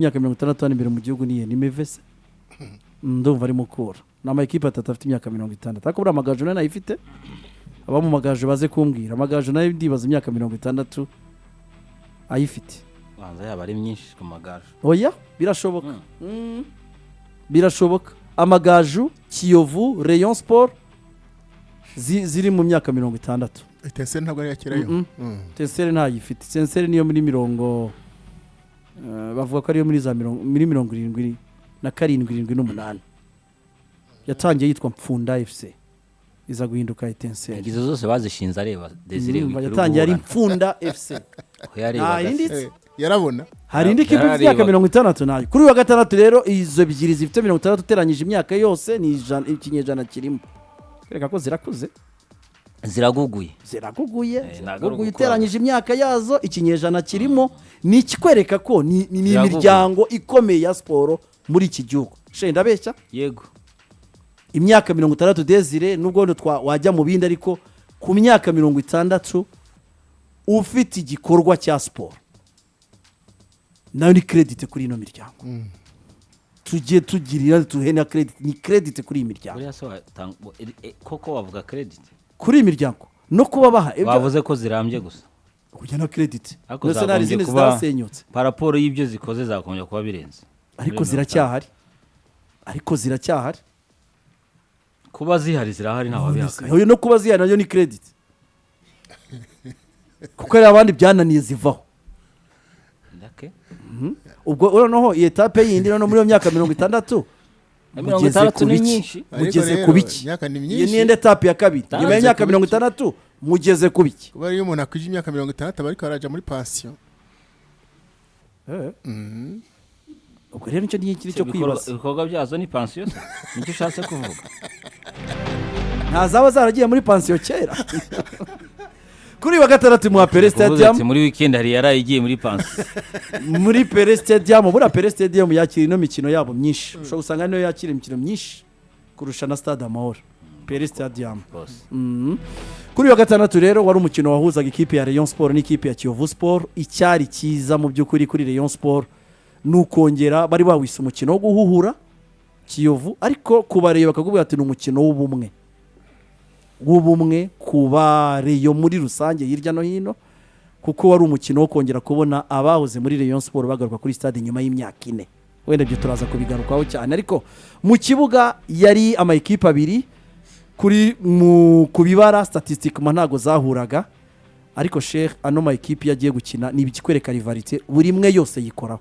imyaka 60 imbere mu gihugu niye ni Mevese ndumva ari mukura nama equipe atatu afite imyaka 60 ariko bura amagaju nayo ayifite aba mu magaju baze kumbwira amagaju nayo ndibaza imyaka 60 ayifite banza yaba ari myinshi ku magaju oya birashoboka birashoboka amagaju Kiyovu Rayon Sport ziri mu myaka 60 Tenseri ntabwo ari yakirayo Tenseri ntayifite Tenseri niyo muri mirongo bavuga ko ariyo muri za muri 77 na 78 yatangiye yitwa Mpfunda FC iza guhinduka Tenseri izo zose bazishinze areba Desire yatangiye ari Mpfunda FC yarabona hari indi kipe y'imyaka 60 nayo kuri wa gatandatu rero izo bigiri zifite 60 uteranyije imyaka yose ni ikinyejana kirimo kereka ko zirakuze ziraguguye iteranyije imyaka yazo ikinyejana kirimo ni ikikwereka ko ni imiryango ikomeye ya siporo muri iki gihugu shenda beshya yego imyaka 60 Desire nubwo wajya mu bindi ariko ku myaka 60 ufite igikorwa cya siporo nayo ni credit kuri ino miryango tujye tugirira tuhena credit ni credit kuri imiryango koko wavuga credit kuri imiryango no kuba baha bavuze ko zirambye gusa kujya na credit no nari zine zasenyutse paraporo y'ibyo zikoze zakomeje kuba birenze ariko ziracyahari kuba zirahari ntaho bihaka oyo no kuba zihari nayo ni credit kuko ari abandi byananiye zivaho ubwo noneho iyi etape yindi no muri iyo myaka 60 mugeze ku biki iyi ni ende etape ya kabiri nyuma y'imyaka 60 mugeze ku biki kuba iyo umuntu akwije imyaka 60 bariko araja muri pension ubwo rero nicyo n'ikiri cyo kwibaza ibikorwa byazo ni pension nicyo ushatse kuvuga ntazaba zaragiye muri pension kera kuri wa gatandatu mu Pele Stadium muri weekend hari yarayigiye muri pension muri Pele Stadium bura Pele Stadium yakira ino mikino yabo myinshi ushobora gusanga niyo yakira imikino myinshi kurusha na Stade Amahoro Pele Stadium kuri wa gatandatu rero wari umukino wahuzaga ikipe ya Rayon Sport n'ikipe ya Kiyovu Sport icyari kiza mu by'ukuri kuri Rayon Sport nukongera bari bawise umukino wo guhuhura Kiyovu ariko kubareba bakagubwira ati n'umukino w'ubumwe kuba Rayon muri rusange hirya no hino kuko wari umukino wo kongera kubona abahoze muri Rayon Sport bagaruka kuri stade nyuma y'imyaka 4 wenda byo turaza kubigarukaho cyane ariko mu kibuga yari ama equipe abiri kuri kubibara statistiquement ntago zahuraga ariko Sheikh ano ma equipe yagiye gukina ni bikikwereka rivalite buri imwe yose yikoraho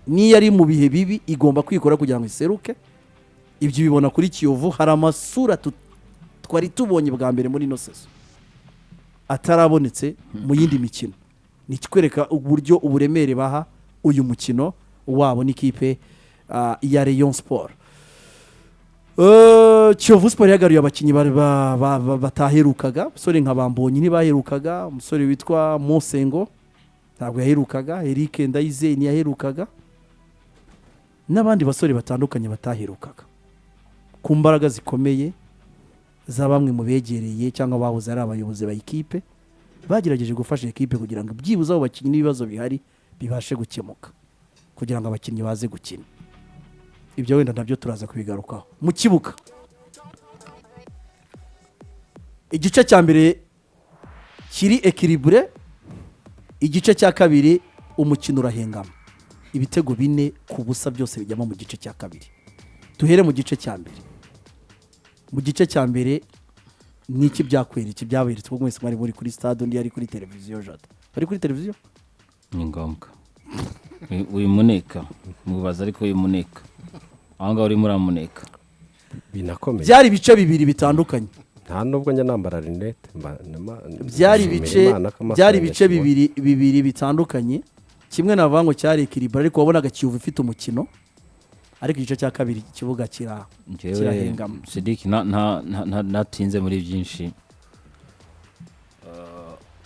ni yari mu bihe bibi igomba kwikora kugira ngo iseruke ibyo bibona kuri Kiyovu hari amasura twari tubonye bwa mbere muri no seso atarabonetse mu yindi mikino ni kikwereka uburyo uburemere baha uyu mukino wabo n'ikipe ya Rayon Sport Kiyovu Sport yagaruye abakinyi bataherukaga umusore nka Bambonyi ntibaherukaga umusore witwa Mosengo ntabwo yaherukaga Eric Ndayize ni yaherukaga n'abandi basore batandukanye bataherukaga ku mbaraga zikomeye za bamwe mu begereye cyangwa bahoze ari abayobozi ba equipe bagerageje gufasha equipe kugira ngo byibuze abo bakinyi n'ibibazo bihari bibashe gukemuka kugira ngo abakinyi baze gukina ibyo wenda nabyo turaza kubigarukaho mu kibuga igice cya mbere kiri equilibre igice cya kabiri umukino urahengama ibitego 4 ku busa byose bijyamo mu gice cya kabiri tuhere mu gice cya mbere mu gice cya mbere niki byakwereka byaberetse ko mwese mwari muri kuri stade undi yari kuri televiziyo jada bari kuri televiziyo ni ngombwa uyu muneka mubaza ariko uyu muneka ahanga uri muri amuneka binakomeye byari bice bibiri bitandukanye nta nubwo njya nambara rinete byari bice bibiri bitandukanye kimwe navango cyari equilibre ariko wabonaga Kiyovu ifite umukino ariko igice cya kabiri ikibuga kirahengama Sidiki natinze muri byinshi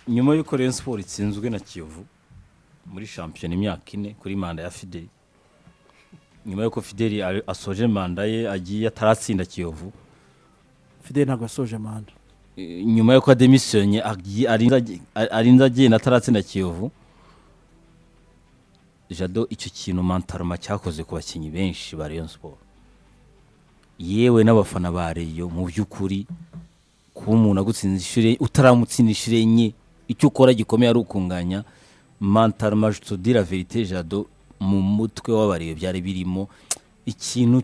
nyuma y'uko Rayon Sport itsinzwe na Kiyovu muri champion imyaka 4 kuri manda ya Fideli nyuma y'uko Fideli asoje manda ye agiye ataratsinda Kiyovu Fideli ntabwo asoje manda nyuma y'uko demissionye arinza agenda ataratsinda Kiyovu Jado icyo kintu Mantarama cyakoze ku bakinnyi benshi ba Rayon Sport yewe n'abafana ba Rayon mu by'ukuri kuba umuntu agutsinda ishure utaramutsinda ishure enye icyo ukora gikomeye ari ukunganya Mantarama je te dis la vérité Jado mu mutwe w'abariyo byari birimo ikintu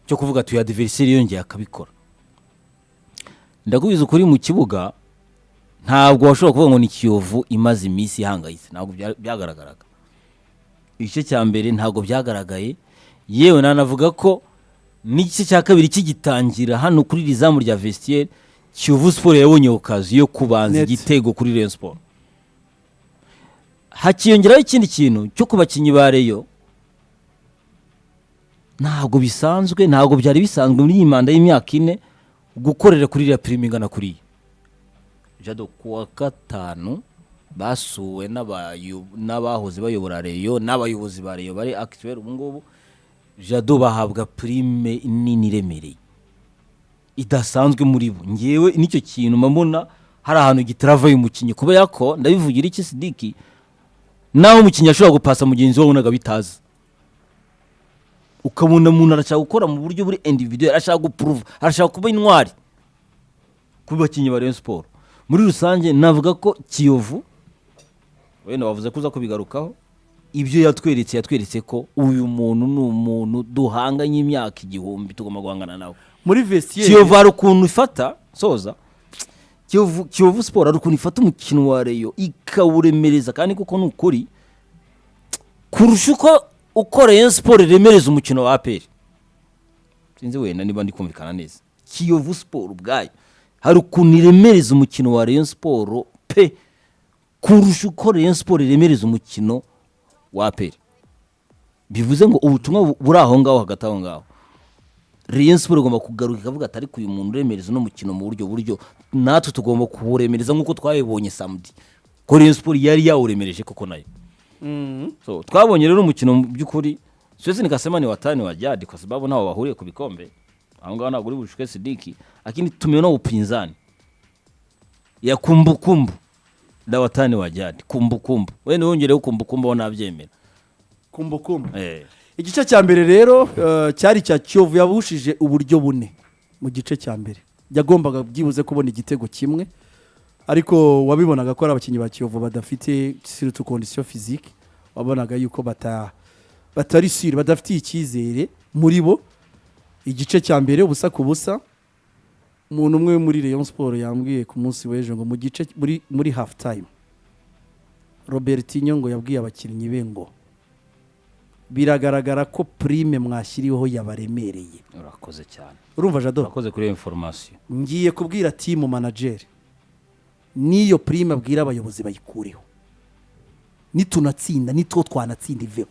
cyo kuvuga tuya adversaire yongeye akabikora ndagubiza ukuri mu kibuga ntabwo washobora kuvuga ngo ni Kiyovu imaze iminsi ihangayitse ntabwo byagaragaraga igice cya mbere ntabwo byagaragaye yewe nanavuga ko n'igice cya kabiri kigitangira hano kuri rizamu rya vestiaire Kiyovu Sport yabonye okazi yo kubanza igitego kuri Rayon Sport hakiyongeraho ikindi kintu cyo kubakinyi ba Rayon ntabwo bisanzwe ntabwo byari bisanzwe muri iyi manda y'imyaka 4 gukorera kuri la prime ingana kuri Jado kuwa gatanu basuwe n'abahoze bayobora Rayon n'abayobozi ba Rayon bari actuel ubu ngubu Jado bahabwa prime nini remereye idasanzwe muri bo ngewe nicyo kintu mabona hari ahantu gitravaye umukinyi kuba yako ndabivugira iki Sidiki naho umukinyi ashobora gupasa mugenzi we ubonaga bitaza ukabona umuntu arashaka gukora mu buryo buri individual arashaka guprove arashaka kuba intwari kubakinyi ba Rayon Sport muri rusange navuga ko Kiyovu wenda wavuze kuza kubigarukaho ibyo yatweretse ko uyu muntu ni umuntu duhanganye imyaka 1000 tugomba guhangana nawe muri vestiaire Kiyovu ari ukuntu ifata soza Kiyovu Sport ari ukuntu ifata umukino wa Rayon ikawuremereza kandi kuko nukuri kurusha uko Rayon Sport remereza umukino wa APR sinzi wenda niba ndi kumvikana neza Kiyovu Sport ubwayo hari ukuntu iremereza umukino wa Rayon Sport pe kurusha uko Rayon Sport iremereza umukino wa APR bivuze ngo ubutumwa buri aho ngaho hagati aho ngaho Rayon Sport igomba kugaruka ikavuga atari kuyu muntu uremereza no mukino mu buryo natwe tugomba kuwuremereza nkuko twabibonye samedi ko Rayon Sport yari yawuremereje koko nayo so twabonye rero umukino by'ukuri Swezi nikasema ni watani wa jadi kwa sababu nao wahuriye ku bikombe aho ngaho naguri bushuke Sidiki lakini tumeona upinzani ya kumbukumbu da watani wa jadi kumbukumbu wewe wongere kumbukumbu wanavyemera kumbukumbu igice cya mbere rero cyari cya Kiyovu yabushije uburyo bune mu gice cya mbere yagombaga byibuze kubona igitego kimwe ariko wabibonaga ko abakinyi ba Kiyovu badafite surtout condition physique wabonaga yuko batari sire badafite icyizere muri bo igice cya mbere ubusa ku busa umuntu umwe muri Rayon Sport yambwiye ku munsi w'ejo ngo mu gice muri half time Robertinho ngo yabwiye abakinnyi be ngo biragaragara ko prime mwashyiriho yabaremereye urakoze cyane urumva Jado urakoze kuri information ngiye kubwira team manager niyo prime abwira abayobozi bayikureho nitunatsinda nitwo twanatsinda iveho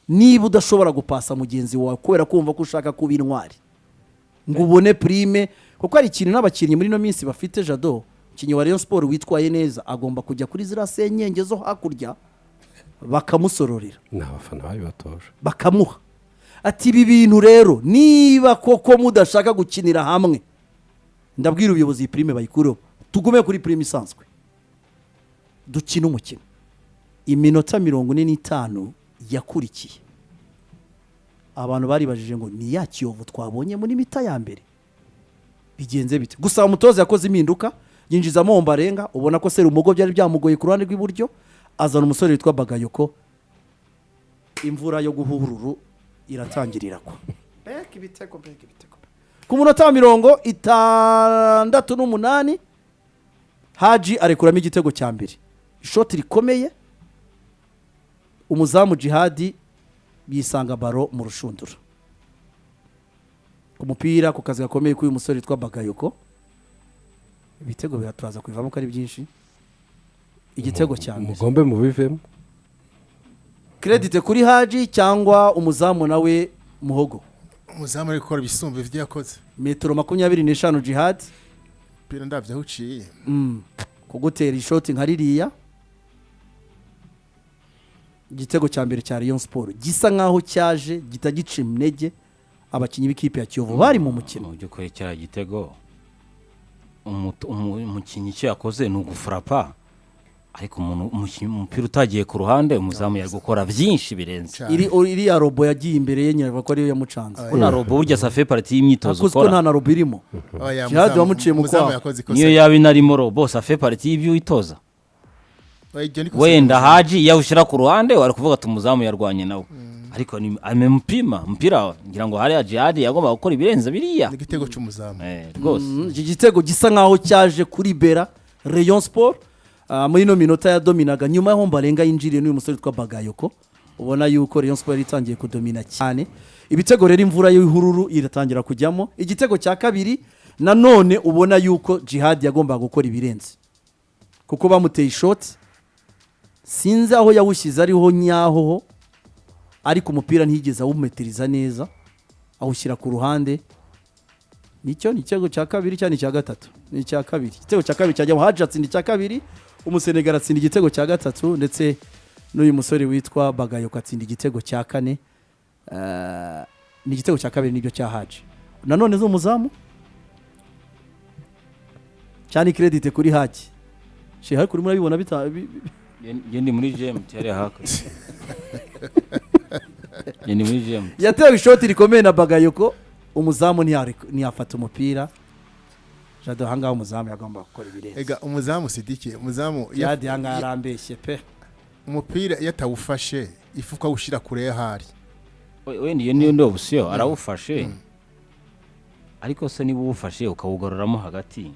niba udashobora gupasa mugenzi wawe kubera kumva ko ushaka kuba intwari ngo ubone prime kuko ari ikintu n'abakinnyi muri no minsi bafite Jado kinyi wa Rayon Sport witwaye neza agomba kujya kuri zira senyenge zo hakurya bakamusororera n'abafana babibatoje bakamuha ati ibi bintu rero niba koko mudashaka gukinira hamwe ndabwira ubuyobozi prime bayikureho tugume kuri prime isanzwe dukina umukino iminota 45 yakurikiye abantu bari bajije ngo ni ya Kiyovu twabonye muri mita ya mbere bigenze bite gusa umutoza yakoze impinduka yinjizamo Ombarenga ubona ko Serumogo byari byamugoye ku ruhande rw'iburyo azana umusore witwa Bagayoko imvura yo guhururu iratangirira ko ibitego ku munota 68 Haji arekuramo igitego cya mbere ishoti rikomeye umuzamu Jihadi bisanga baro mu rushundura ku mupira ku kazi gakomeye k'uyu musore witwa Bagayoko ibitego biraturaza kwivamo ko ari byinshi igitego cya mbere mugombe mu bivemo credit kuri Haji cyangwa umuzamu nawe Muhogo umuzamu ari gukora ibisumba ivyo yakoze metero 25 Jihad pira ndavye aho uciye kugutera ishoti nka ririya igitego cya mbere cya Rayon Sport gisa nkaho cyaje gitagica imnege abakinyi b'ikipe ya Kiyovu bari mu mukino mu byukuri cyara gitego umukinyi cyo yakoze ni ugufrapa ariko umupira utagiye ku ruhande umuzamu yari gukora byinshi birenze. iriya robo yagiye imbere ye nyiravuga ko ariyo yamucanze. Kuna robo burya safe parti y'imyitozo kuko ukora nta na robo irimo. Jihad wamuciye mu kwaha. niyo yaba inarimo robo safe parti y'ibyo witoza. Wenda Haji yawushira ku ruhande wari kuvuga ati umuzamu yarwanye nawe. Ariko ni mpira ngira ngo hari Jihad yagomba gukora ibirenze biriya. Igitego cy'umuzamu. Rwose. Iki gitego gisa nkaho cyaje kuri Bera Rayon Sport. Muri no minota ya dominaga nyuma y'aho Mbarenga yinjiriye n'uyu musore twa Bagayoko. Ubona yuko Rayon Sport itangiye kudomina cyane. Ibitego rero imvura y'ihururu iratangira kujyamo. Igitego cya kabiri nanone ubona yuko Jihad yagomba gukora ibirenze. Kuko bamuteye shot sinzi aho yawushyize ariho nyaho ariko umupira ntiyigeze awumetiriza neza awushyira ku ruhande. Nicyo ni igitego cya kabiri cyane cya gatatu. Ni icya kabiri. Igitego cya kabiri cyajya Haji atsinda icya kabiri, umusenegal atsinda igitego cya gatatu ndetse n'uyu musore witwa Bagayoko atsinda igitego cya kane. Ni igitego cya kabiri nibyo cya Haji. Nanone zo muzamu cyane credit kuri Haji. Sheha kuri murabibona Yendi muri gym cyari haka. Yendi muri gym. Yatewe ishoti rikomeye na Bagayoko, umuzamu ntiyafata umupira. Jado hanga umuzamu yagomba gukora ibirenze. Ega umuzamu Sidiki, umuzamu yadi hanga yarambeshye pe. Umupira yatawufashe ifuka ushira kure hari. Wenda iyo ndo busiyo arawufashe. Ariko se niba ubufashe ukawugororamo hagati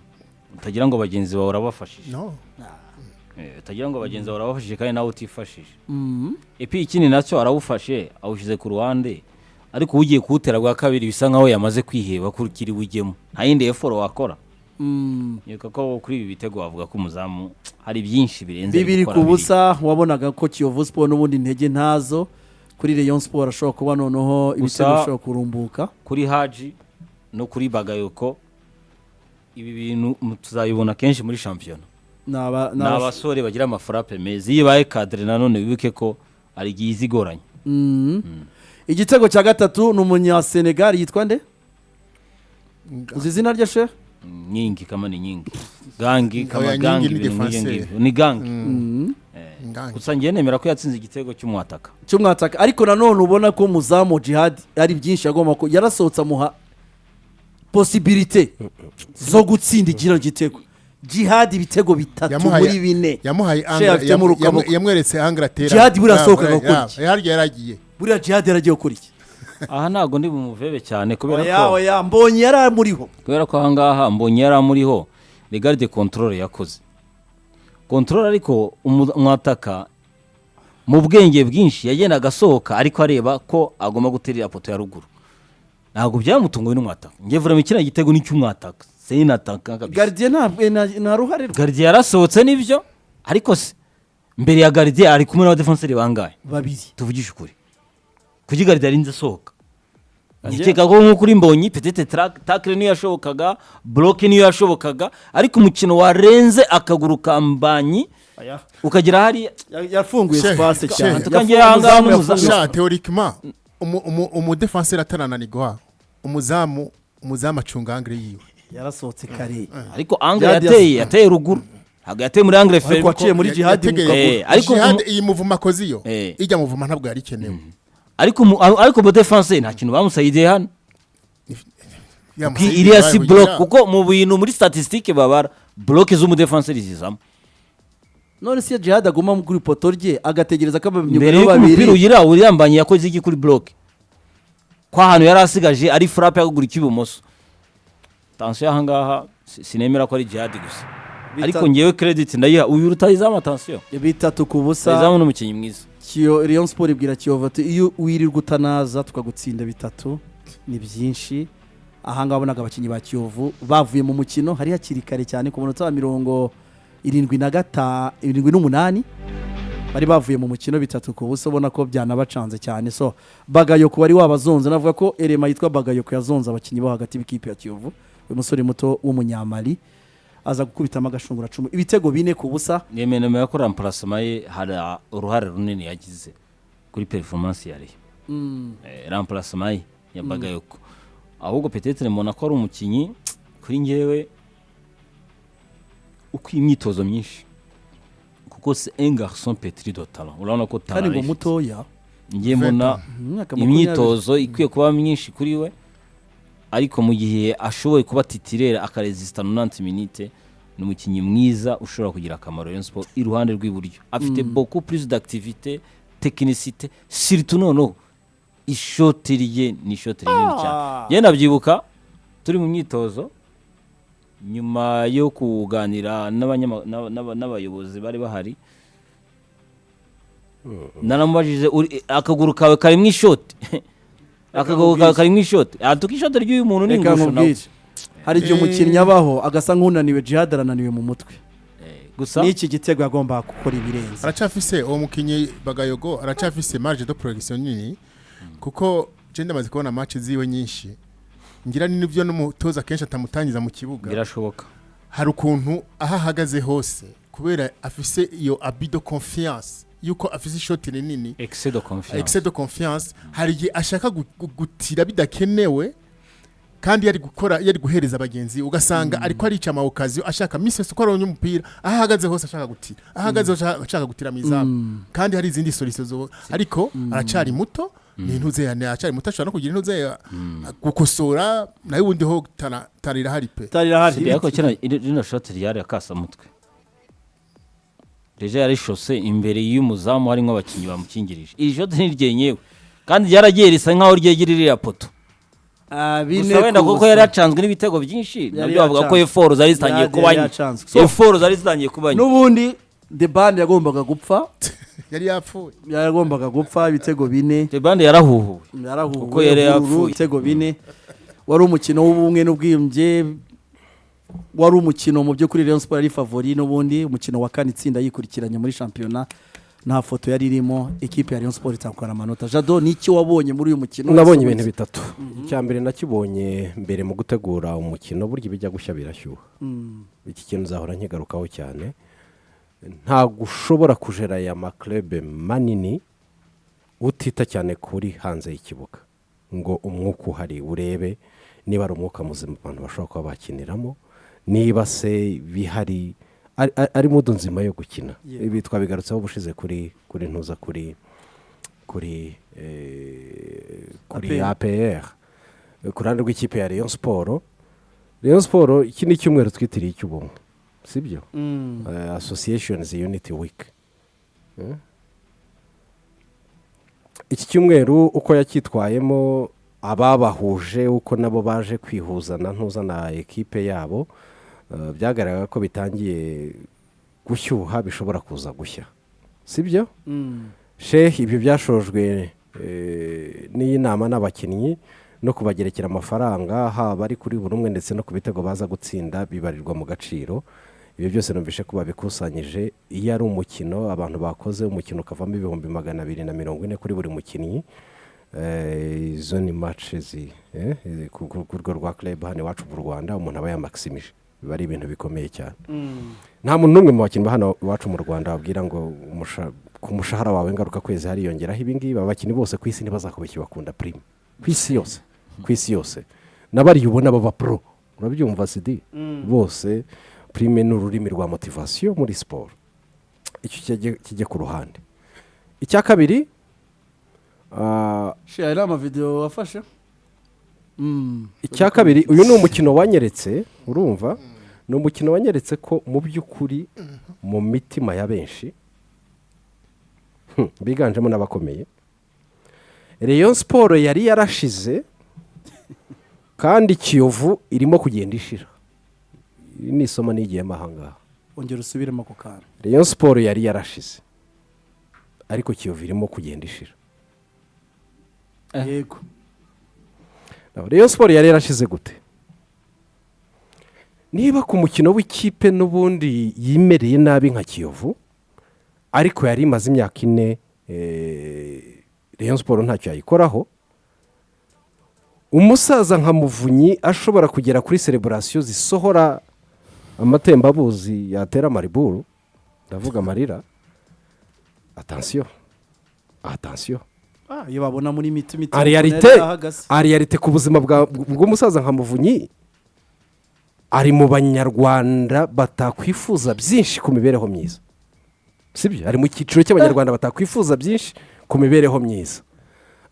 utagira ngo bagenzi bawe urabafashije. No. Utagira ngo bagenzi bawe urabafashije kandi nawe utifashije. Epi ikindi nacyo arawufashe awushize ku ruhande. Ariko ugiye kuwutera gwa kabiri bisa nkaho yamaze kwiheba kurikiri wigemo. Nta yindi effort wakora. Yuko ko kuri ibi bitego wavuga ko umuzamu hari byinshi birenze bibiri ku busa wabonaga ko Kiyovu Sport n'ubundi intege ntazo kuri Rayon Sport ashobora kuba noneho ibitego ashobora kurumbuka kuri Haji no kuri Bagayoko. Ibi bintu tuzabibona kenshi muri champion. N'abasore bagira amafrappe meza yibaye cadre nanone wibuke ko ari gizigoranye. Igitego cya gatatu n'umunya Senegal yitwa nde? Uzi izina rye she? Nyingi kama ni nyingi. Gangi kama gangi ni gangi. Gusa ngiye nemera ko yatsinze igitego cy'umwataka. Ariko nanone ubona ko muzamu Jihad ari byinshi agomba ko yarasohotsa muha possibilité zo gutsinda igira gitego. Jihad ibitego bitatu muri bine. Yamuhaye yamweretse Angleterre. Jihad burasohoka gukuri. Yaragiye. Buriya Jihad yaragiye gukora iki? Aha ntago ndi bumuvebe cyane kubera ko mbonye yaramuriho. Kubera ko ahangaha mbonye yaramuriho regarde control yakoze. Control ariko umwataka mu bwenge bwinshi yagendaga asohoka ariko areba ko agomba guterera poto ya ruguru. Ntago byamutunguye n'umwataka. Ngiye vura mikina igitego n'icyumwataka. Senataka kabisa. Gardien na ruhare. Gardien yarasohotse nivyo ariko se mbere ya Gardien ari kumwe na defenseur bangaye. Babiri. Tuvugisha ukuri. Kuki Gardien arinze sohoka. Nikeka ko nko kuri mbonyi petite tackle niyo yashobokaga, block niyo yashobokaga ariko umukino warenze akaguru kambanyi ukagira hari yafunguye space cyane. Tukangiye hanga n'umuzamu. Théoriquement umudefenseur atarananirwa. Umuzamu acunga angle yiwe. Yarasohotse kare. Ariko angle yateye ruguru. Ntabwo yateye muri angle faible. Ariko aciye muri Jihad mu kaguru. Ariko Jihad iyi muvuma koziyo. Ijya muvuma ntabwo yari kenewe. Ariko bo defense nta kintu bamusayidiye hano. Iriya si block kuko mu bintu muri statistique babara block zo mu defense rizizamo. None si Jihad aguma mu kuri poto rye agategereza ko babiri babiri. Umupira ugira uriyambanye yakoze iki kuri block. Kwa hano yari asigaje ari frappe yakugura ikibumoso. Tension ahangaha sinemera ko ari Jihad gusa. Ariko ngewe credit ndayiha uyu rutayizama tension. Bitatu ku busa. Rutayizama n'umukinyi mwiza. Rayon Sport ibwira Kiyovu ati iyo wirirwa utanaza tukagutsinda bitatu ni byinshi. Ahanga wabonaga abakinyi ba Kiyovu bavuye mu mukino hari hakiri kare cyane ku munota wa 78 bari bavuye mu mukino bitatu ku buso ubona ko byanabacanze cyane. So Bagayoko wari wabazonze navuga ko Elema yitwa Bagayoko yazonze abakinyi bo hagati b'ikipe ya Kiyovu. Uyu musore muto w'umunyamali aza gukubita amagashungura 10 ibitego bine ku busa. Nemera ko remplacement ye hari uruhare runini yagize kuri performance yari. Remplacement ya Bagayoko. Ahubwo peut-être mbona ko ari umukinyi kuri ngewe uko imyitozo myinshi. Kuko kuko c'est un garçon pétri de talent urabona ko kandi ngo talent mutoya ngiye mbona imyaka imyitozo ikwiye kuba myinshi kuri we ariko mu gihe ashoboye kuba titirera akaresista 90 minutes ni umukinnyi mwiza ushobora kugira akamaro Rayon Sport iruhande rw'iburyo afite beaucoup plus d'activité technicité surtout noneho ishotiriye ni ishotiriye cyane yenda byibuka turi mu myitozo nyuma yo kuganira n'abayobozi bari bahari naramubajije akaguru kawe kari mu ishoti akaguru kawe kari mu ishoti atuka ishoti ry'uyu muntu ni ingusho nawe hari igihe umukinnyi abaho agasa nk'unaniwe Jihad arananiwe mu mutwe gusa n'iki gitego agomba gukora ibirenze aracafise uwo mukinnyi Bagayogo aracafise marge de progression nini kuko je ndamaze kubona match ziwe nyinshi ngira n'ibyo n'umutoza kenshi atamutangiza mu kibuga birashoboka hari ukuntu ahahagaze hose kubera afise iyo abus de confiance yuko afise ishoti rinini excès de confiance hari igihe ashaka gutira bidakenewe kandi yari guhereza abagenzi ugasanga ariko arica amawukazi ashaka mise ko aronye umupira ahagaze hose ashaka gutira ahagaze ashaka gutira mizamu kandi hari izindi solutions ariko aracari muto n'intuze yana acari muto ashaka no kugira intuze gukosora nayo ubundi ho tarira hari pe tarira hari yako cyane rino shot ryari akasa mutwe Deja yari shose imbere y'umuzamu harimo abakinyi bamukingirije iri shot ni ryenyewe kandi ryaragiye risa nkaho ryegirira poto gusa wenda kuko yari yacanzwe n'ibitego byinshi nabyo bavuga ko effort zari zitangiye kuba effort zari zitangiye kuba n'ubundi the band yagombaga gupfa yari yapfuye yagombaga gupfa ibitego 4 the band yarahuhuwe kuko yari yapfuye ibitego 4 wari umukino w'ubumwe n'ubwiyunge wari umukino mu byo kuri Rayon Sport ari favori n'ubundi umukino wa kane itsinda yikurikiranye muri championnat nta foto yari irimo equipe ya Rayon Sport itakora amanota Jado niki wabonye muri uyu mukino nabonye ibintu bitatu icyambere nakibonye mbere mu gutegura umukino burya bijya gushya birashyuha iki kintu zahora nkigarukaho cyane nta gushobora kujera ya maclub manini utita cyane kuri hanze y'ikibuga ngo umwuka uhari urebe niba ari umwuka muzima abantu bashobora kuba bakiniramo niba se bihari ari mudu nzima yo gukina ibi twabigarutseho bushize kuri ntuza kuri APR kurande rw'ikipe ya Rayon Sport iki ni cyumweru twitiriye icy'ubumwe sibyo associations unity week iki cyumweru uko yakitwayemo ababahuje uko nabo baje kwihuzana ntuza na ekipe yabo byagaragara ko bitangiye gushyuha bishobora kuza gushya sibyo Sheikh ibyo byashojwe n'iyi nama n'abakinnyi no kubagerekera amafaranga haba ari kuri buri umwe ndetse no ku bitego baza gutsinda bibarirwa mu gaciro ibyo byose numvishe kuba bikusanyije iyo ari umukino abantu bakoze umukino ukavamo 240 kuri buri mukinnyi izo ni matches ku rwego rwa club hano iwacu mu Rwanda umuntu aba yamaximije biba ari ibintu bikomeye cyane nta muntu n'umwe mu bakinnyi hano iwacu mu Rwanda babwira ngo ku mushahara wawe ngaruka kwezi hariyongeraho ibingibi abakinnyi bose ku isi ntibazakubeshya bakunda prime ku isi yose n'abari ubona baba pro urabyumva CD bose prime n'ururimi rwa motivation muri sport icyo kijye ku ruhande icya kabiri share ama video wafashe icya kabiri uyu ni umukino wanyeretse urumva ni umukino wanyeretse ko mu by'ukuri mu mitima ya benshi biganjemo n'abakomeye Rayon Sport yari yarashize kandi Kiyovu irimo kugenda ishira ni isoma n'igiye mahanga ongera usubiremo ko kana Rayon Sport yari yarashize ariko Kiyovu irimo kugenda ishira yego Rayon Sport yari yarashize gute niba ku mukino w'ikipe n'ubundi yimereye nabi nka Kiyovu ariko yari imaze imyaka 4 Rayon Sport ntacyo yayikoraho umusaza nka Muvunyi ashobora kugera kuri celebration zisohora amatembabuzi yatera Mariburu ndavuga amarira attention iyo babona muri miti realite ku buzima bw'umusaza nka Muvunyi ari mu banyarwanda batakwifuza byinshi ku mibereho myiza sibyo ari mu cyiciro cy'abanyarwanda batakwifuza byinshi ku mibereho myiza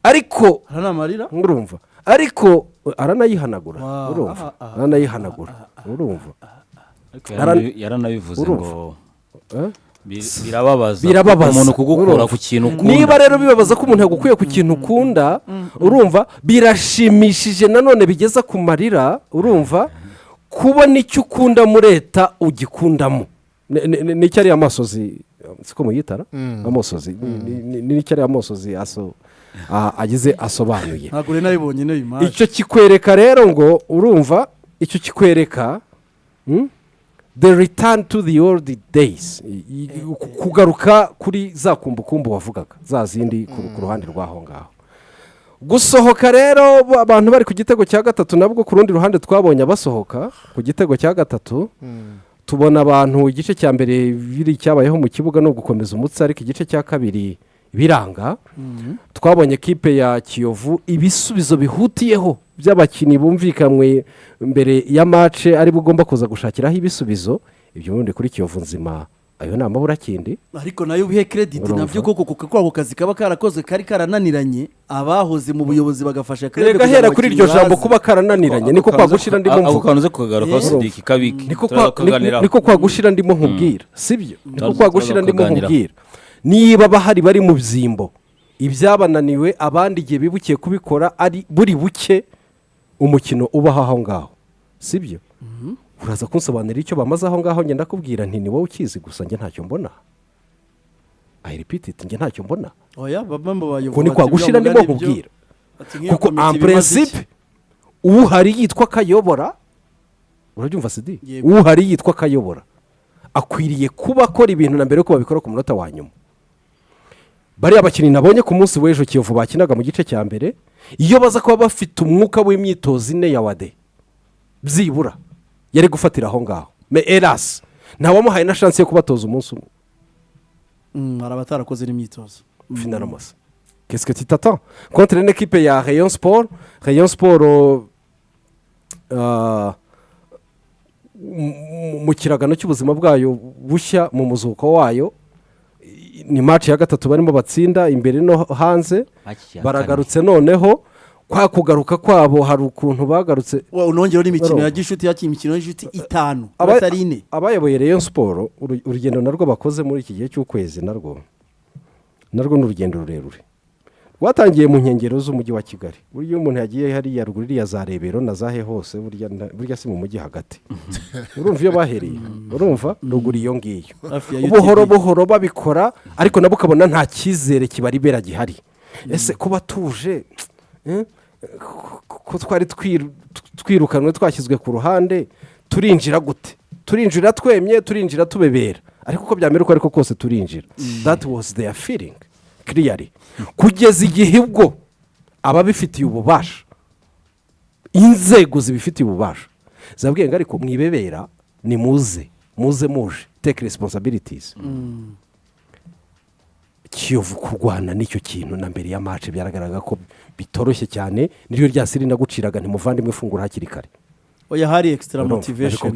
ariko aranamarira urumva ariko aranayihanagura Wow. urumva aranayihanagura urumva yaranabivuze Urumva. ngo Eh? birababaza umuntu kugukura urumva. ku kintu ukunda. niba rero bibabaza ko umuntu yagukuye ku kintu ukunda urumva birashimishije nanone bigeza ku marira urumva kubona icyo ukunda muri leta ugikundamo n'icyo ari amosozi siko muyitara amosozi n'icyo ari amosozi agize asobanuye ntabwo rero nabibonye n'iyo imari icyo kikwereka rero ngo urumva icyo kikwereka the return to the old days kugaruka kuri za kumbukumbu wavugaga za zindi ku ruhande rw'aho ngaho gusohoka rero abantu bari ku gitego cya gatatu nabwo ku rundi ruhande twabonye abasohoka ku gitego cya gatatu tubona abantu igice cya mbere biri cyabayeho mu kibuga no gukomeza umutsi ariko igice cya kabiri biranga twabonye kipe ya Kiyovu ibisubizo bihutiyeho by'abakinnyi bumvikanywe mbere ya mace ari bugomba kuza gushakiraho ibisubizo ibyo bundi kuri Kiyovu nzima ayo ni amaburakindi ariko nayo ubihe credit nabyo koko kuko ako kazi kaba karakozwe kari karananiranye abahoze mu buyobozi bagafasha rega hera kuri iryo jambo kuba karananiranye niko kwagushira ndimo mvuga ukanze kugaruka Sidiki kabiki niko kwagushira ndimo nkubwira sibyo niko kwagushira ndimo nkubwira niba bahari bari mu byimbo ibyabananiwe abandi igihe bibukiye kubikora ari buri buke umukino ubaho aho ngaho sibyo uraza kunsobanurira icyo bamaze aho ngaho ngenda kubwira nti ni wowe ukizi gusa njye ntacyo mbona I repeat it njye ntacyo mbona oya baba mu bayobozi ko ni kwagushira ndimo nkubwira kuko en principe uhari yitwa Kayobora urabyumva Sidi uhari yitwa Kayobora akwiriye kuba akora ibintu na mbere yuko babikora ku munota wa nyuma bariya abakinnyi nabonye ku munsi w'ejo Kiyovu bakinaga mu gice cya mbere iyo baza kuba bafite umwuka w'imyitozo ine ya wade byibura yari gufatira aho ngaho me erasi ntawamuhaye na chance yo kubatoza umunsi umwe hari abatarakoze n'imyitozo finalement qu'est-ce que tu t'attends contre une équipe ya Rayon Sport mu kiragano cy'ubuzima bwayo bushya mu muzuko wayo ni match ya gatatu barimo batsinda imbere no hanze baragarutse noneho kwa kugaruka kwabo hari ukuntu bagarutse unongera n'imikino ya gishuti yakira imikino y'ishuti 5 abatari 4 abayoboye Rayon Sport urugendo narwo bakoze muri iki gihe cy'ukwezi narwo ni urugendo rurerure rwatangiye mu nkengero z'umujyi wa Kigali buryo umuntu yagiye hariya ruguru iriya za Rebero na zahe hose burya si mu mujyi hagati urumva iyo bahereye urumva ruguru iyo ngiyo buhoro babikora ariko nabo ukabona nta cyizere kibaribera gihari ese kuba tuje ko twari twirukanwe twashyizwe ku ruhande turinjira gute turinjira twemye turinjira tubebera ariko uko byamera uko ariko kose turinjira that was their feeling clearly kugeza igihe ubwo ababifitiye ububasha inzego zibifitiye ububasha zabwiye ngo ariko mwibebera ni muje take responsibilities Kiyovu kurwana n'icyo kintu na mbere ya match byaragaragara ko bitoroshye cyane niryo ryasiri naguciraga ntimuvandimwe fungura hakiri kare oya hari extra motivation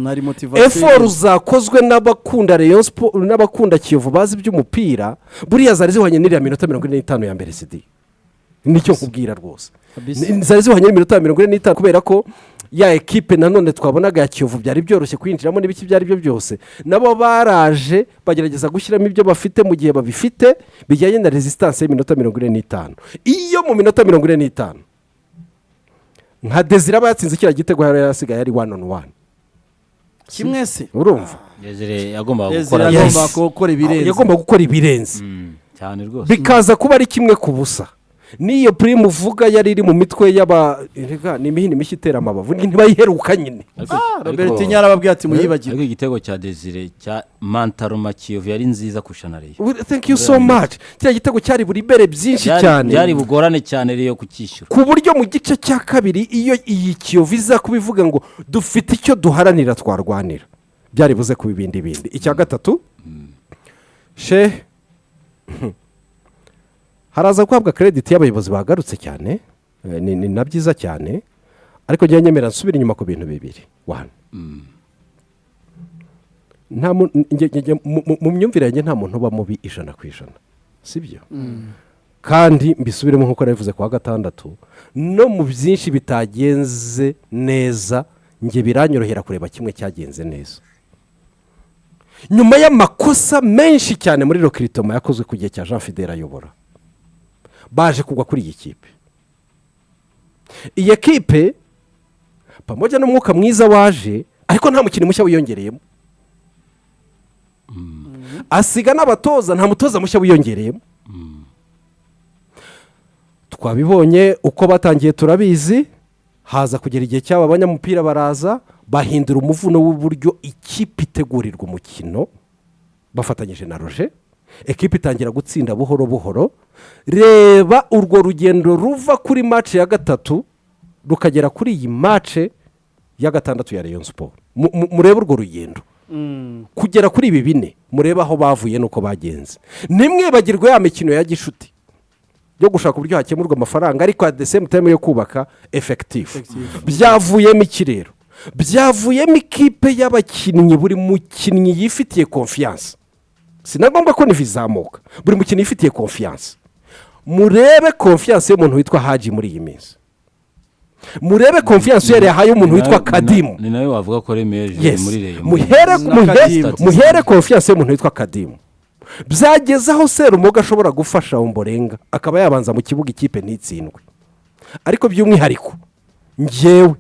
hari motivation effort zakozwe n'abakunda Rayon Sport n'abakunda Kiyovu bazi by'umupira buriya zari zihwanye n'iriya minota 45 ya mbere CD nicyo nkubwira rwose zari zihwanye n'iminota 45 kubera ko ya ekipe nanone twabonaga ya Kiyovu byari byoroshye kwinjiramo n'ibiki byari byo byose nabo baraje bagerageza gushyiramo ibyo bafite mu gihe babifite bijyanye na resistance y'iminota 45 iyo mu minota 45 nka Desire aba yatsinze kiriya gitego yari yasigaye ari 1-on-1 kimwe se urumva Desire yagomba gukora ibirenze cyane rwose bikaza kuba ari kimwe ku busa niyo prime uvuga yari iri mu mitwe ni imihini mishya itera amabavu ntibayiheruka nyine Robert Nyara ababwiye ati muyibagire ariko igitego cya Desire cya Mantaroma Kiyovu yari nziza kushana Rayon thank you so much kiriya gitego cyari buri bere byinshi cyane byari bugorane cyane rero kukishyura ku buryo mu gice cya kabiri iyo iyi Kiyovu iza kubivuga ngo dufite icyo duharanira twarwanira byari buze kuba ibindi icya gatatu haraza guhabwa credit y'abayobozi bagarutse cyane ni na byiza cyane ariko njye nyemera nsubira inyuma ku bintu bibiri one mu myumvire yanjye nta muntu uba mubi 100%, sibyo? kandi mbisubiremo nk'uko nabivuze ku wa gatandatu, no mu byinshi bitagenze neza njye biranyorohera kureba kimwe cyagenze neza. Nyuma y'amakosa menshi cyane muri Rokritoma yakozwe ku gihe cya Jean Fidèle ayobora, baje kugwa kuri iyi kipe. Iyi kipe pamoja n'umwuka mwiza waje, ariko nta mukino mushya wiyongereyemo. Asiga n'abatoza, nta mutoza mushya wiyongereyemo. Twabibonye uko batangiye turabizi, haza kugera igihe cy'aba abanyamupira baraza bahindura umuvuno w'uburyo ikipe itegurirwa umukino bafatanyije na Roger. Ekipe itangira gutsinda buhoro buhoro. Reba urwo rugendo ruva kuri match ya gatatu rukagera kuri iyi match ya gatandatu ya Rayon Sport. Murebe urwo rugendo kugera kuri ibi bine, murebe aho bavuye nuko bagenze. Nimwe bagirwa ya mikino ya gishuti yo gushaka uburyo hakemurwa amafaranga, ariko at the same time yo kubaka effective. Byavuyemo ikirero, byavuyemo ikipe y'abakinnyi, buri mukinnyi yifitiye confiance. Sinagomba ko nivizamuka, buri mukinnyi yifitiye confiance. Murebe confiance y'umuntu witwa Haji muri iyi minsi, murebe confiance yari yahaye umuntu witwa Kadimu. Ni nawe wavuga ko remeje muri Rayon. Muhere confiance y'umuntu witwa Kadimu. Byageze aho Serumoga ashobora gufasha Ombolenga akaba yabanza mu kibuga ikipe ntitsindwe. Ariko by'umwihariko njyewe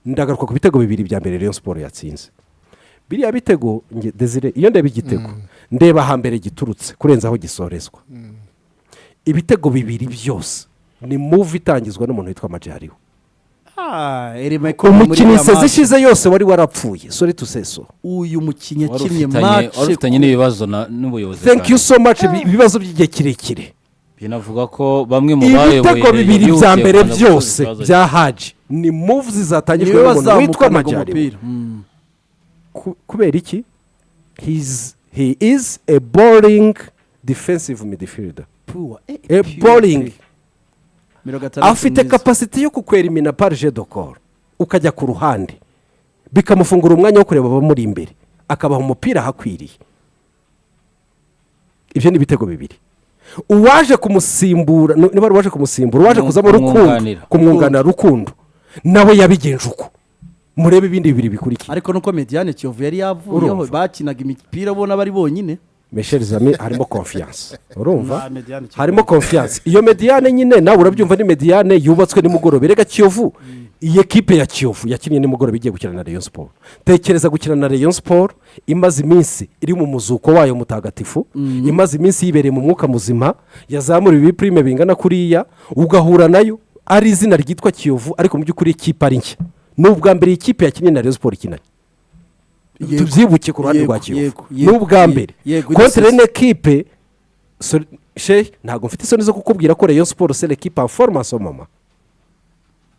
ndagaruka ku bitego bibiri bya mbere Rayon Sport yatsinze. Biriya bitego Desire, iyo ndeba igitego ndeba hambere giturutse kurenza aho gisorezwa. Ibitego bibiri byose ni move itangizwa n'umuntu witwa Majariho. Umukinnyi zishize yose wari warapfuye. Sorry to say so. Uyu mukinnyi yakinnye match ufitanye n'ibibazo n'ubuyobozi. Thank you so much. Ibibazo by'igihe kirekire. Binavuga ko bamwe mu bayoboye ibitego bibiri bya mbere byose bya Haji ni moves zatangijwe n'umuntu witwa Majariho. Kubera iki? He is a boring defensive midfielder. A boring. Afite capacity yo kukwerimina par jet de corps, ukajya ku ruhande bikamufungura umwanya wo kureba abamuri imbere, akabaha umupira hakwiriye. Ibyo ni bitego bibiri. Uwaje kumusimbura, niba waje kumusimbura, waje kuzamo Rukundo, kumwunganira Rukundo, nawe yabigenje uko. Murebe ibindi bibiri bikurikira. Ariko nuko Mediane Kiyovu yari yavuyeho, bakinaga imipira bona bari bonyine. Mes Zami, harimo confiance. Urumva? Harimo confiance. Iyo Mediane nyine nawe urabyumva ni Mediane yubatswe nimugorobe. Rega Kiyovu, iyi ekipe ya Kiyovu yakinnye nimugorobe igiye gukina na Rayon Sport. Tekereza gukina na Rayon Sport imaze iminsi iri mu muzuko wayo mutagatifu, imaze iminsi yibereye mu mwuka muzima, yazamura ibi prime bingana kuriya, ugahura nayo ari izina ryitwa Kiyovu, ariko mu by'ukuri ikipe ari nshya. N'ubwa mbere ikipe yakinnye na Rayon Sport ikinanye. Tubyibuke ku ruhande rwa Kiyovu n'ubwa mbere contre l'équipe. Ntabwo mfite isoni zo kukubwira ko Rayon Sport c'est l'équipe en forme en ce moment.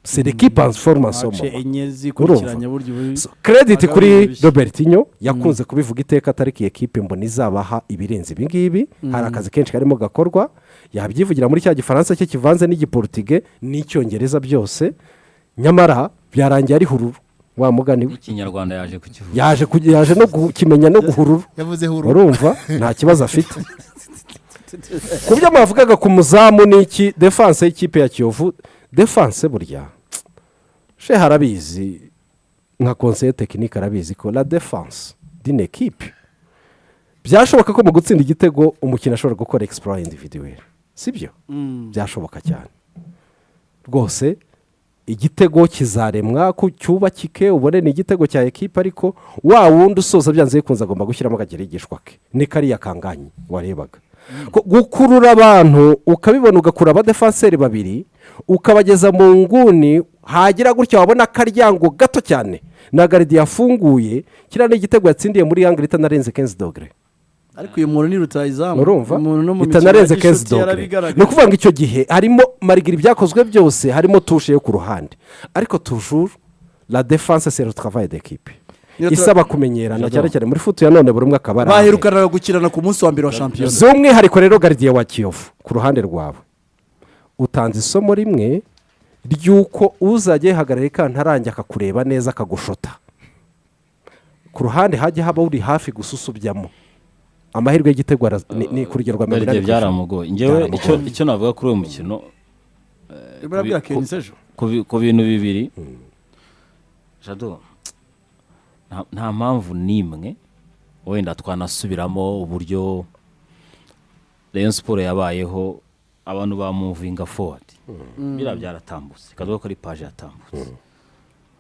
C'est l'équipe en forme en ce moment. Credit kuri Robertinho yakunze kubivuga iteka atari ki equipe mbona izabaha ibirenze ibi ngibi. Hari akazi kenshi karimo gakorwa, yabyivugira muri cya gifaransa cye kivanze n'igiportugais n'icyongereza byose, nyamara byarangiye ari hururu. Wa mugani w'ikinyarwanda yaje kukivuga, yaje no gukimenya no guhururu. Yavuze hururu. Urumva nta kibazo afite. Kubyo mavugaga ku muzamu n'iki defense y'ikipe ya Kiyovu, defense burya harabizi nka conseil technique arabizi ko la défense d'une équipe byashoboka ko mu gutsinda igitego umukino ashobora gukora exploit individuel, sibyo? Byashoboka cyane rwose. Igitego kizaremwa ku cyubakike ubone ni igitego cya ekipe, ariko wa wundi usoza byanze bikunze agomba gushyiramo akagerageshwa ke. Ni kariya kanganyi warebaga gukurura abantu ukabibona, ugakura abadefenseri babiri ukabageza mu nguni, hagira gutya wabona karyango gato cyane na garidi yafunguye, kira ni igitego yatsindiye muri angle itanarenze 15 degre. Ariko uyu muntu ni rutayizamu, urumva itanarenze 15 degre. No kuvuga ngo icyo gihe harimo marigiri byakozwe byose, harimo touche yo ku ruhande, ariko toujours la défense c'est le travail d'équipe. Isaba kumenyerana cyane cyane muri foot ya none buri umwe akabara. Baherukana gukirana ku munsi wa mbere wa champion. Zumwe hariko rero gardien wa Kiyovu ku ruhande rwawe utanze isomo rimwe ryuko uzajye hagarare kantarange akakureba neza akagushota. ku ruhande hajya haba uri hafi gususubyamo amahirwe y'igitego ni ku rugero rwa mirongo inani byaramugoye njyewe icyo navuga kuri uwo mukino ku bintu bibiri Jado nta mpamvu n'imwe wenda twanasubiramo uburyo Rayon Sport yabayeho abantu bamuvinga forward bira byaratambutse kavuga ko ari page yatambutse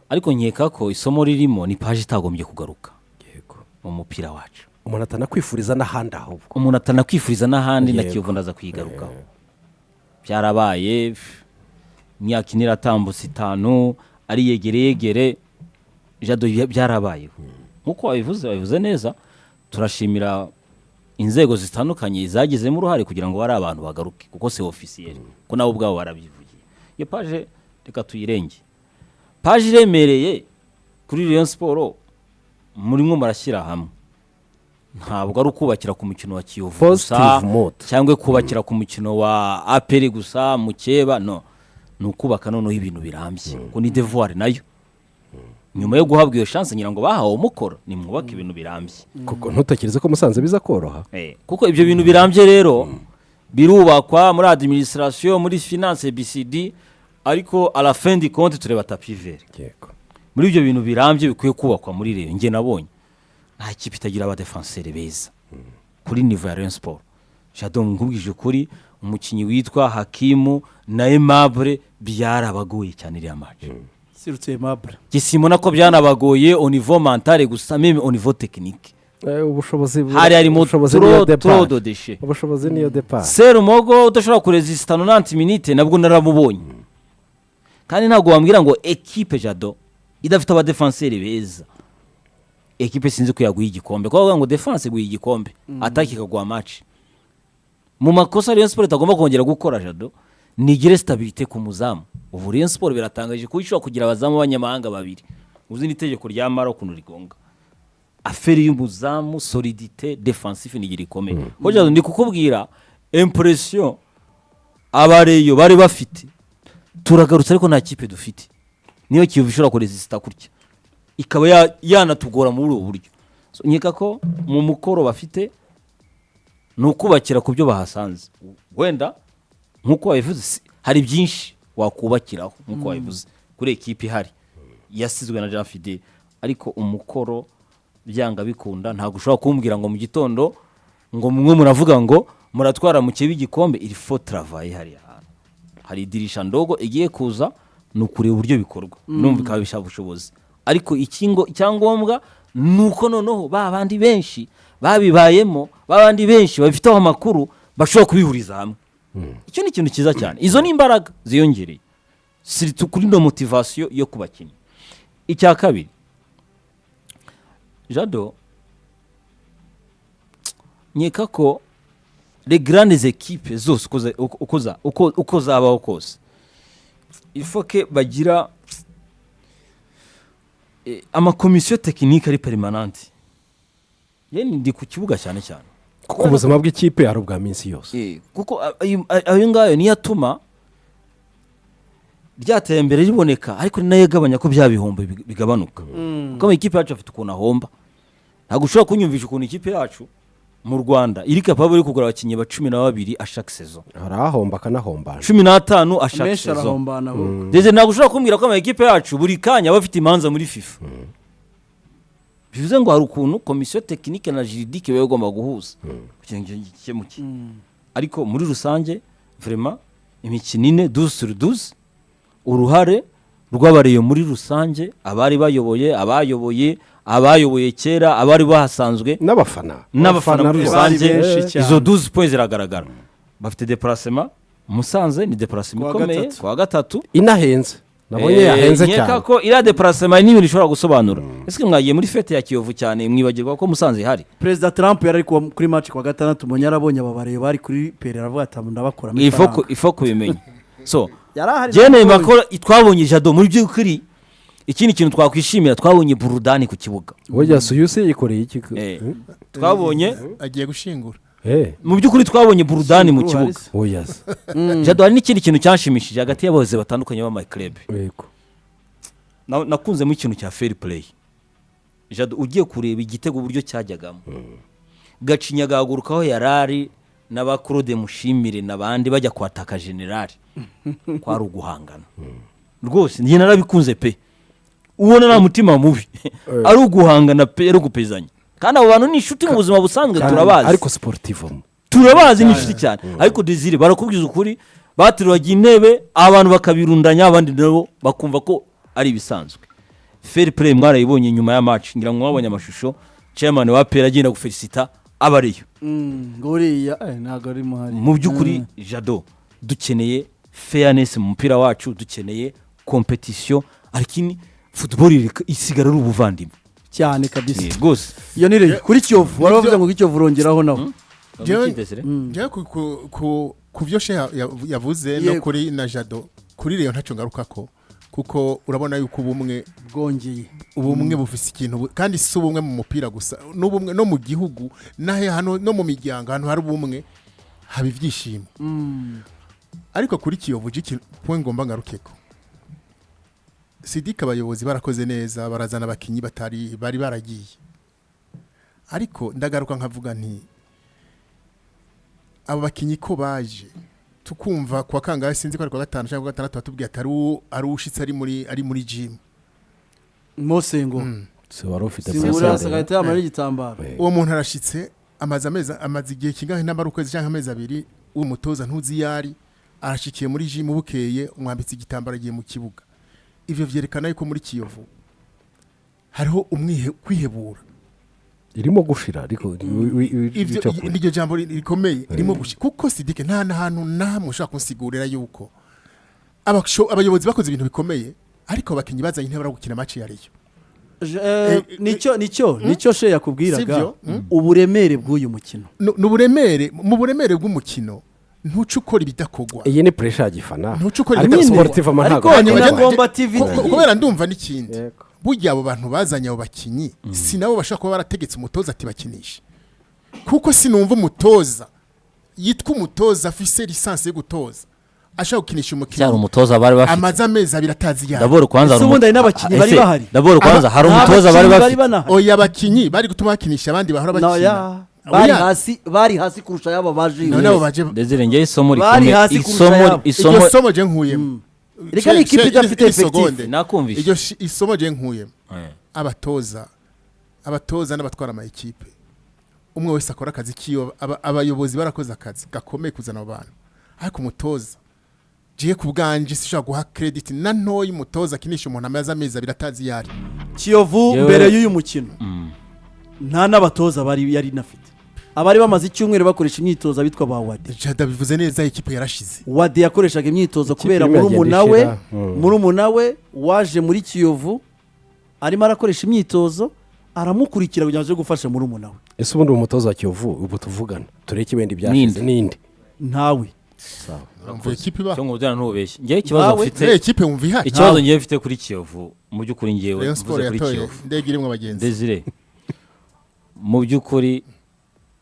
ariko nkeka ko isomo ririmo ni page itagombye kugaruka yego mu mupira wacu umuntu atanakwifuriza n'ahandi ahubwo umuntu atanakwifuriza n'ahandi na Kiyovu ndaza kwigarukaho byarabaye imyaka ine iratambutse 5 ari yegere Jado byarabayeho nkuko wabivuze neza turashimira inzego zitandukanye zagizemo uruhare kugira ngo bari abantu bagaruke kuko c'est officiel ko nabo ubwabo barabivugiye iyo page reka tuyirenge page iremereye kuri Rayon Sport murimo marashyira hamwe ntabwo ari ukubakira ku mukino wa Kiyovu gusa cyangwa kubakira ku mukino wa APR gusa mukeba no nukubaka noneho ibintu birambye ko ni devoir nayo nyuma yo guhabwa iyo chance ngira ngo bahawe umukoro ni mwubaka ibintu birambye kuko ntutekereze ko Musanze biza koroha kuko ibyo bintu birambye rero birubakwa muri administration muri finance BCD ariko à la fin du compte tureba tapis vert yego muri ibyo bintu birambye bikwiye kubakwa muri rero nge nabonye nta kipe itagira aba defenseur beza kuri niveau ya Rayon Sport Jado ngubwije kuri umukinyi witwa Hakimu na Aimable byarabagoye cyane iriya match sirutse Aimable gisimona ko byanabagoye au niveau mental gusa même au niveau technique ubushobozi hari harimo trop de déchets ubushobozi niyo départ Serumogo udashobora kuresista 90 minutes nabwo naramubonye kandi ntago wambwira ngo equipe Jado idafite aba defenseur beza equipe sinzi ko yaguye igikombe kwa ngo defense guye igikombe attaque kagwa match mu makosa Rayon Sport itagomba kongera gukora Jado nigire stabilité ku muzamu ubu Rayon Sport biratangaje ko ishobora kugira abazamu b'abanyamahanga babiri uzi n'itegeko rya Mara kuno rigonga affaire y'umuzamu solidité défensif nigira ikomeye ko Jado ndi kukubwira impression abareyo bari bafite turagarutse ariko nta kipe dufite niyo Kiyovu ishobora kuresista kurya ikaba yanatugora muri ubu buryo nkeka ko mu mukoro bafite nukubakira ku byo bahasanze wenda nkuko wabivuze hari byinshi wakubakiraho nkuko wabivuze kuri equipe ihari yasizwe na Jean Fidel ariko umukoro byanga bikunda ntago ushobora kumbwira ngo mu gitondo ngo mumwe muravuga ngo muratwara mu kibi gikombe il faut travailler hari dirisha ndogo igiye kuza nukure uburyo bikorwa numva kabisha bushobozi ariko ikingo cyangombwa nuko noneho babandi benshi babibayemo babandi benshi bafiteho amakuru bashobora kubihuriza hamwe icyo ni ikintu cyiza cyane izo ni imbaraga ziyongereye siritu kuri no motivation yo kubakina icya kabiri Jado nyeka ko les grandes équipes zose uko zabaho kose il faut que bagira ama commission technique ari permanente yeni ndi ku kibuga cyane kuko ubuzima bw'ikipe ari ubwa minsi yose kuko ayo ngayo niyo atuma ryateye imbere riboneka ariko nayo gabanya ko bya bihombo bigabanuka kuko ikipe yacu afite ukuntu ahomba ntabwo ushobora kunyumvisha ukuntu ikipe yacu mu Rwanda iri capable kugura abakinyi ba 12 a chaque saison arahomba kanahomba 15 a chaque saison ndetse ntabwo ushobora kumbwira ko ama equipe yacu buri kanya bafite imanza muri FIFA bivuze ngo hari ukuntu commission technique na juridique bagomba guhuza kugira ariko muri rusange vraiment imikinine 12/12 uruhare rw'abareyo muri rusange abari abayoboye kera abari bahasanzwe n'abafana muri rusange izo 12 points ziragaragara bafite déplacement Musanze ni déplacement ikomeye kwa gatatu inahenze nabonye yahenze cyane nyeka ko ira déplacement ni ibintu ishobora gusobanura ese mwagiye muri fete ya Kiyovu cyane mwibagirwa ko Musanze ihari President Trump yari kuri match kwa gatandatu munya arabonye ababareyo bari kuri pere aravuga ati ndabakora ifo kubimenya so jene makora twabonye Jado muri by'ukuri ikindi kintu twakwishimira twabonye Burudani ku kibuga oya Suyuse yikoreye iki twabonye agiye gushingura mu by'ukuri twabonye Burudani mu kibuga oya Jado hari n'ikindi kintu cyanshimishije hagati y'abahoze batandukanye ba my club yego nakunze mu kintu cya fair play Jado ugiye kureba igitego uburyo cyajyagamo Gacinya gahagurukaho yarari n'aba Claude Mushimire n'abandi bajya kwataka generali kwari uguhangana rwose njye narabikunze pe ubona nta mutima mubi ari uguhangana pe ari ugupezanya kandi abo bantu ni inshuti mu buzima busanzwe turabazi ariko sportivo turabazi ni inshuti cyane ariko Desire barakubwiza ukuri batirwaga intebe abantu bakabirundanya abandi nabo bakumva ko ari bisanzwe fair play mwarayibonye nyuma ya match ngira ngo mwabonye amashusho chairman wa PL agenda gufelicita abariyo ngoriya ntago ari muhari mu byukuri Jado dukeneye fairness mu mupira wacu dukeneye competition ariko football isigara ari ubuvandimwe cyane kabisa rwose iyo ni rero kuri Kiyovu waravuze ngo Kiyovu urongeraho naho jewe ku byo yavuze no kuri na Jado kuri rero ntacyo ngarukako kuko urabona yuko ubumwe bufise ikintu kandi si ubumwe mu mupira gusa n'ubumwe no mu gihugu nahe hano no mu miryango hano hari ubumwe haba ibyishimo ariko kuri Kiyovu point ngomba ngarukeko Sidika abayobozi barakoze neza barazana abakinyi bari baragiye ariko ndagaruka nkavuga nti abo bakinyi ko baje tukumva kwa kangahe sinzi ko ari kwa gatanu cyangwa gatandatu batubwiye ari ushitse ari muri gym Mosengo se wari ufite Singura sagahita amara igitambaro uwo muntu arashitse amaze igihe kingahe n'amara ukwezi cyangwa amezi abiri uwo mutoza ntuzi yari arashikiye muri gym bukeye umwambitse igitambaro agiye mu kibuga ivyo vyerekana yuko muri Kiyovu hariho kwihebura irimo gushira ariko iryo jambo rikomeye irimo gushira kuko Sidike nta hantu namwe ushaka kunsigurira yuko abayobozi bakoze ibintu bikomeye ariko abakinyi bazanye intebe baragukina match yariyo nicyo she yakubwiraga uburemere bw'uyu mukino mu buremere bw'umukino ntucu ukora ibidakogwa iyi ni pressure gifana ntucu ukora sportive ntago kubera ndumva n'ikindi burya abo bantu bazanye abo bakinyi sinabo bashaka kuba barategetse umutoza ati bakinisha kuko sinumva umutoza yitwa umutoza afise lisansi yo gutoza ashaka gukinisha umukino cyari umutoza bari bafite amaze amezi abiri atazi yari daboro kwanza ubundi n'abakinyi bari bahari daboro kwanza hari umutoza bari bafite oya abakinyi bari gutuma bakinisha abandi bahora bakina bari hasi kurusha yabo baje Desire ngiye isomo isomo je nkuyemo reka ni ikipe idafite effective nakumvisha iryo isomo je nkuyemo abatoza n'abatwara ama equipe umwe wese akora akazi kiyo abayobozi barakoze akazi gakomeye kuzana abantu ariko umutoza jiye kubganje sishaka guha credit na ntoyi umutoza kinisha umuntu amaze amezi abiri atazi yari Kiyovu mbere y'uyu mukino nta n'abatoza bari yari nafite abari bamaze icyumweru bakoresha imyitozo bitwa ba Wade Jada bivuze neza ikipe yarashize Wade yakoreshaga imyitozo kubera murumuna we waje muri Kiyovu arimo arakoresha imyitozo aramukurikira kugira ngo aje gufasha murumuna we ese ubundi umutoza wa Kiyovu ubu tuvugana tureke ibindi byashize ninde ntawe umva ikipe ba cyo ngudana ntubeshye ngiye ikibazo mfite ikipe wumva ihari ikibazo ngiye mfite kuri Kiyovu mu byukuri ngiyewe mvuze kuri Kiyovu ndegiremwe abagenzi Desire mu byukuri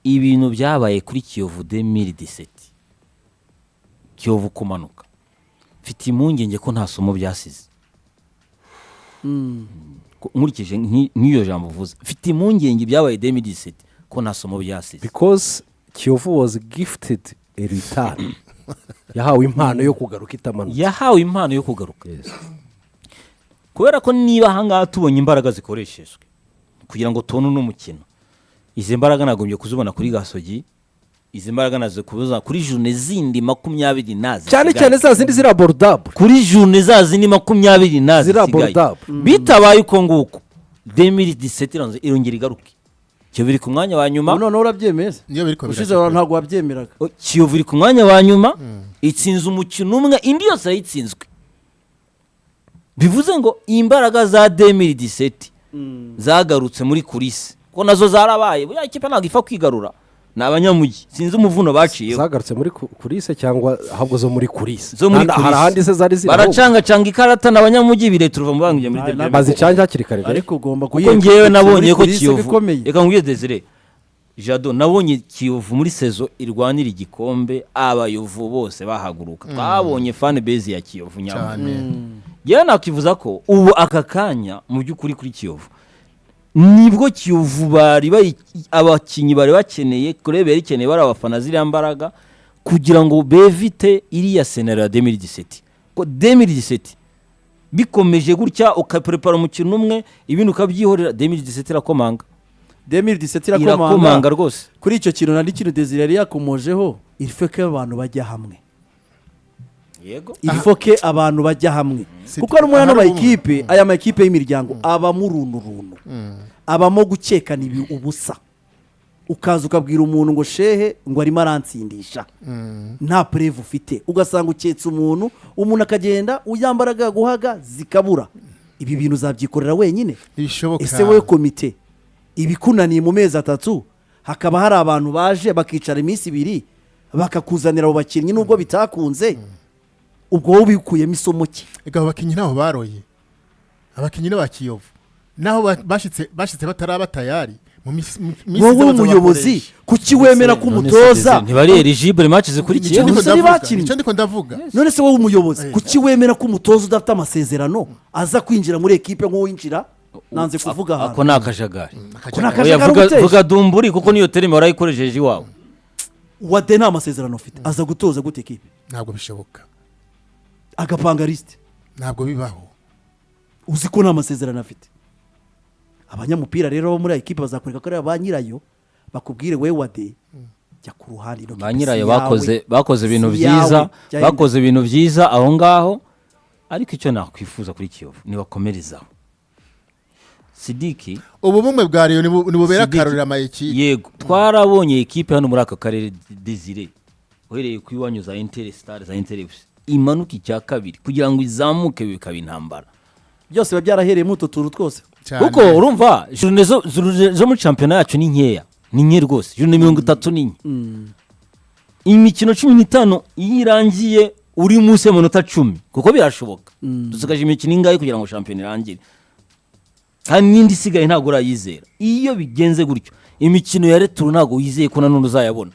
ibintu byabaye kuri Kiyovu 2017 Kiyovu kumanuka mfite impungenge ko nta somo byasize nkurikije nk'iyo jambo uvuze mfite impungenge byabaye 2017 ko nta somo byasize because Kiyovu was gifted a return yahawe impano yo kugaruka itamanuka kubera ko niba ahangaha tubonye imbaraga zikoreshejwe kugira ngo tubone n'umukino izi mbaraga nagombye kuzubona kuri Gasogi izi mbaraga nazo kubuza kuri journée zindi 20 nazi cyane za zindi zira abordable kuri journée za zindi 20 nazi zira abordable bitabaye uko nguko 2017 irongera igaruke Kiyovu iri ku mwanya wa nyuma none urabyemeza niyo biriko ushize ntago wabyemeraga Kiyovu iri ku mwanya wa nyuma itsinze umukino umwe indi yose yitsinzwe bivuze ngo imbaraga za 2017 zagarutse muri kulisi ko nazo zarabaye buya ikipe ntago ifa kwigarura n'abanyamugi sinzi umuvuno baciye zagarutse muri kulisi cyangwa ahubwo zo muri kulisi hari ahandi se zari zira baracanga ikarata n'abanyamugi bireta uruva mu bangije muri debye bazicanga hakiri kare ariko ugomba kuko ngewe nabonye ko Kiyovu reka nguye Desire Jado nabonye Kiyovu muri saison irwanira igikombe abayovu bose bahaguruka twabonye fan base ya Kiyovu nyama yewe nakivuza ko ubu aka kanya mu byukuri kuri Kiyovu nibwo Kiyovu abakinnyi bari bakeneye kurebera ikeneye bari abafana ziriya mbaraga kugira ngo bevite iriya senero ya 2017 ko 2017 bikomeje gutya ukaprepara umukino umwe ibintu ukabyihorera 2017 irakomanga 2017 irakomanga rwose. Kuri icyo kintu nandi kintu Desire yari yakomojeho ilfeke abantu bajya hamwe, yego ilfoke abantu bajya hamwe kuko ari umwana w'amakipe aya makipe y'imiryango abamo uruntu abamo gukekana ubusa, ukaza ukabwira umuntu ngo shehe ngo arimo aransindisha nta preve ufite, ugasanga uketse umuntu akagenda uyambaraga guhaga zikabura. Ibi bintu uzabyikorera wenyine? Ese wowe komite ibikunaniye mu mezi 3 hakaba hari abantu baje bakicara iminsi 2 bakakuzanira abo bakinnyi nubwo bitakunze, ubwo wowe ubikuyemo isomo ki? Ega abakinnyi nabo baroye, abakinnyi n'abakiyovu naho bashitse bataraba tayari wowe umuyobozi kuki wemera ko umutoza ntibari eligible match zikurikiye icyo ndiko ndavuga. None se wowe umuyobozi kuki wemera ko umutoza udafite amasezerano aza kwinjira muri ekipe nk'uwinjira? Nanze kuvuga hano ako nakajagari vuga dumburi kuko niyo terime warayikoresheje iwawe. Wade nta masezerano ufite aza gutoza gute ekipe? Ntabwo bishoboka, agapanga liste ntabwo bibaho, uzi ko nta masezerano afite. Abanyamupira rero bo muri ekipe bazakureka ko ba nyirayo bakubwire we Wade jya ku ruhande no ba nyirayo bakoze ibintu byiza aho ngaho, ariko icyo nakwifuza kuri Kiyovu ni bakomerezaho. Sidiki ubu bumwe bwa Rayon nibubera karorera amayikipe. Yego twarabonye ekipe hano muri aka karere Desire uhereye ku iwanyu za Interstar za Interefs imanuka icya kabiri kugira ngo izamuke bikaba intambara, byose babyarahereye mu tuturu twose kuko urumva journée zo muri championnat yacu ni nkeya, ni nke rwose, journée 30 ni nke. Imikino 15 yirangiye uri munsi y'amanota 10 kuko birashoboka dusakaje imikino ingahe kugira ngo championnat irangire, kandi n'indi sigaye ntago urayizera. Iyo bigenze gutyo imikino ya retour ntago wizeye ko nanone uzayabona,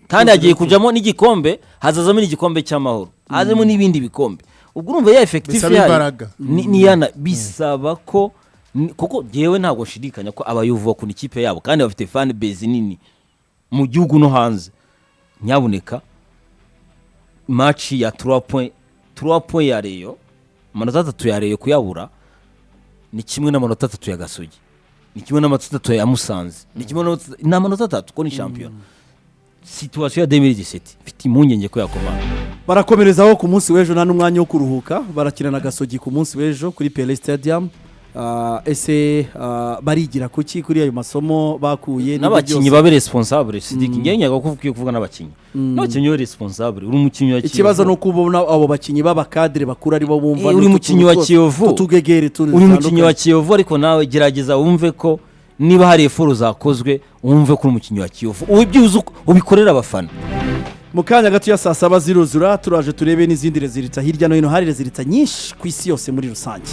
kandi agiye kujamo n'igikombe, hazazamo n'igikombe cy'amahoro, hazemo n'ibindi bikombe. Ubwo urumva ya effective yayo ni yana bisaba ko kuko jewe ntago nshidikanya ko abayovu bakuna ikipe yabo kandi bafite fan base nini mu gihugu no hanze. Nyabuneka match ya 3 point ya Rayon, amanota 3 ya Rayon kuyabura ni kimwe n'amanota 3 ya Gasogi, ni kimwe n'amanota 3 ya Musanze, ni kimwe n'amanota 3 ko ni champion. Situation ya 2017 fiti impungenge ko yakomana. Barakomerezaho ku munsi w'ejo nta n'umwanya wo kuruhuka, barakina na Gasogi ku munsi w'ejo kuri Pele Stadium. Ese barigira kuki kuri ayo masomo bakuye n'abakinyi babe responsable? Sidiki ngenge kuvuga n'abakinyi n'abakinyi we responsable. Uri umukinyi wa Kiyovu, ikibazo no kubona abo bakinyi baba cadre bakura ari bo bumva. Uri umukinyi wa Kiyovu, tutugegere uri umukinyi wa Kiyovu, ariko nawe gerageza wumve ko niba hari eforo zakozwe wumve ko umukinyi wa Kiyovu ubibyuze ubikorera abafana. Mu kanya gato ya saa 7 ziruzura turaje turebe n'izindi rezilita hirya no hino, hari rezilita nyinshi ku isi yose muri rusange.